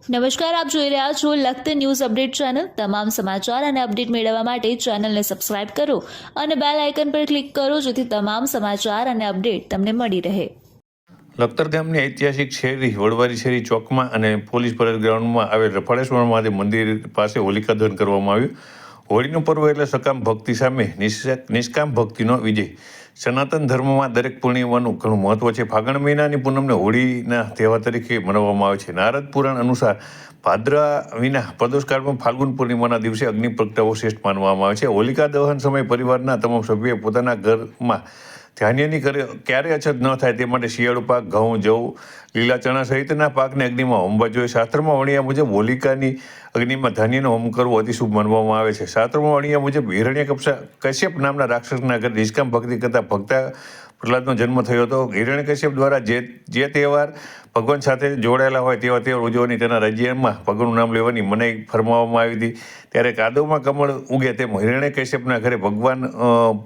નમસ્કાર, આપ જોઈ રહ્યા છો લખત ન્યૂઝ અપડેટ ચેનલ। તમામ સમાચાર અને અપડેટ મેળવવા માટે ચેનલને સબસ્ક્રાઇબ કરો અને બેલ આઇકન પર ક્લિક કરો જેથી તમામ સમાચાર અને અપડેટ તમને મળી રહે। લખતર ગામની ઐતિહાસિક શેરી વડવારી શેરી ચોકમાં અને પોલીસ પરેડ ગ્રાઉન્ડમાં આવેલ રફાળેશ્વર મહાદેવ મંદિર પાસે હોલિકા દહન કરવામાં આવ્યું। હોળીનું પર્વ એટલે સકામ ભક્તિ સામે નિષ્કામ ભક્તિનો વિજય। સનાતન ધર્મમાં દરેક પૂર્ણિમાનું ઘણું મહત્વ છે। ફાગણ મહિનાની પૂનમને હોળીના તહેવાર તરીકે મનાવવામાં આવે છે। નારદ પુરાણ અનુસાર ભાદ્રવા વિના પ્રદોષકાળમાં ફાલ્ગુન પૂર્ણિમાના દિવસે અગ્નિ પ્રગટાવો શ્રેષ્ઠ માનવામાં આવે છે। હોલિકા દહન સમયે પરિવારના તમામ સભ્યોએ પોતાના ઘરમાં ધાન્યની ક્યારે અછત ન થાય તે માટે શિયાળુ પાક, ઘઉં, જવ, લીલા ચણા સહિતના પાકને અગ્નિમાં હોમવા જોઈએ। શાસ્ત્રમાં વણિયા મુજબ હોલિકાની અગ્નિમાં ધાન્યનો હોમ કરવો અતિ શુભ માનવામાં આવે છે। શાસ્ત્રમાં વણિયા મુજબ હિરણ્યકશ્યપ નામના રાક્ષસના ઘરે નિષ્કામ ભક્તિ કરતા ભક્તા પ્રહલાદનો જન્મ થયો હતો। હિરણ્યકશ્યપ દ્વારા જે તહેવાર ભગવાન સાથે જોડાયેલા હોય તેવા તહેવાર ઉજવવાની તેના રાજ્યમાં ભગવાનનું નામ લેવાની મનાઈ ફરમાવવામાં આવી હતી। ત્યારે કાદવમાં કમળ ઉગે તેમ હિરણ્યકશ્યપના ઘરે ભગવાન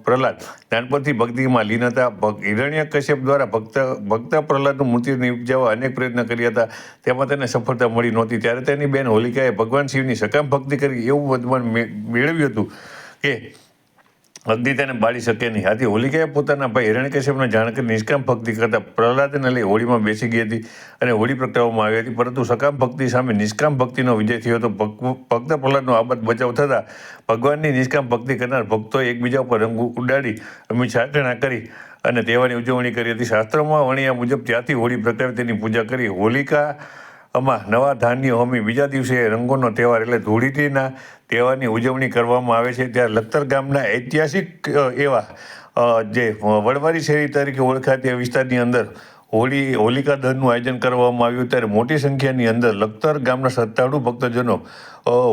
પ્રહલાદ નાનપણથી ભક્તિમાં લીન હતા। હિરણ્યકશ્યપ દ્વારા ભક્ત પ્રહલાદનું મૂર્તિ નિપજાવવા અનેક પ્રયત્ન કર્યા હતા, તેમાં તેને સફળતા મળી નહોતી। ત્યારે તેની બેન હોલિકાએ ભગવાન શિવની સકામ ભક્તિ કરી એવું વરદાન મેળવ્યું હતું કે અગ્નિ તેને બાળી શકે નહીં। આથી હોલિકાએ પોતાના ભાઈ હિરણ્યકશ્યપને જાણ કરી નિષ્કામ ભક્તિ કરતા પ્રહલાદને લઈ હોળીમાં બેસી ગઈ હતી અને હોળી પ્રગટાવવામાં આવી હતી, પરંતુ સકામ ભક્તિ સામે નિષ્કામ ભક્તિનો વિજય થયો હતો। ભક્ત પ્રહલાદનો આબાદ બચાવ થતાં ભગવાનની નિષ્કામ ભક્તિ કરનાર ભક્તોએ એકબીજા ઉપર રંગ ઉડાડી અમીછાટણા કરી અને તહેવારની ઉજવણી કરી હતી। શાસ્ત્રોમાં વણિયા મુજબ ત્યાંથી હોળી પ્રગટાવી તેની પૂજા કરી હોલિકામાં નવા ધાન્ય હોમી બીજા દિવસે રંગોનો તહેવાર એટલે ધૂળેટીના તહેવારની ઉજવણી કરવામાં આવે છે। ત્યારે લખતર ગામના ઐતિહાસિક એવા જે વડવારી શેરી તરીકે ઓળખાતી વિસ્તારની અંદર હોલિકા દહનનું આયોજન કરવામાં આવ્યું। ત્યારે મોટી સંખ્યાની અંદર લખતર ગામના શ્રદ્ધાળુ ભક્તજનો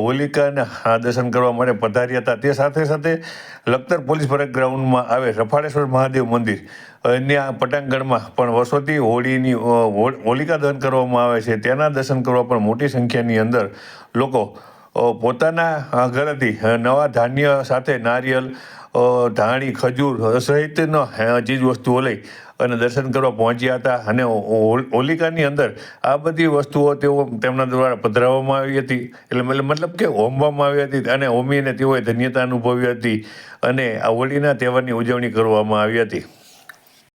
હોલિકાના દર્શન કરવા માટે પધાર્યા હતા। તે સાથે સાથે લખતર પોલીસ પરેડ ગ્રાઉન્ડમાં આવે રફાળેશ્વર મહાદેવ મંદિર અન્ય પટાંગણમાં પણ વર્ષોથી હોલિકા દહન કરવામાં આવે છે, તેના દર્શન કરવા પણ મોટી સંખ્યાની અંદર લોકો પોતાના ઘરેથી નવા ધાન્ય સાથે નારિયેલ, ધાણી, ખજૂર સહિતનો ચીજ વસ્તુઓ લઈ અને દર્શન કરવા પહોંચ્યા હતા અને હોલિકાની અંદર આ બધી વસ્તુઓ તેમના દ્વારા પધરાવવામાં આવી હતી, એટલે મતલબ કે હોમવામાં આવી હતી અને હોમીને તેઓએ ધન્યતા અનુભવી હતી અને આ હોળીના તહેવારની ઉજવણી કરવામાં આવી હતી।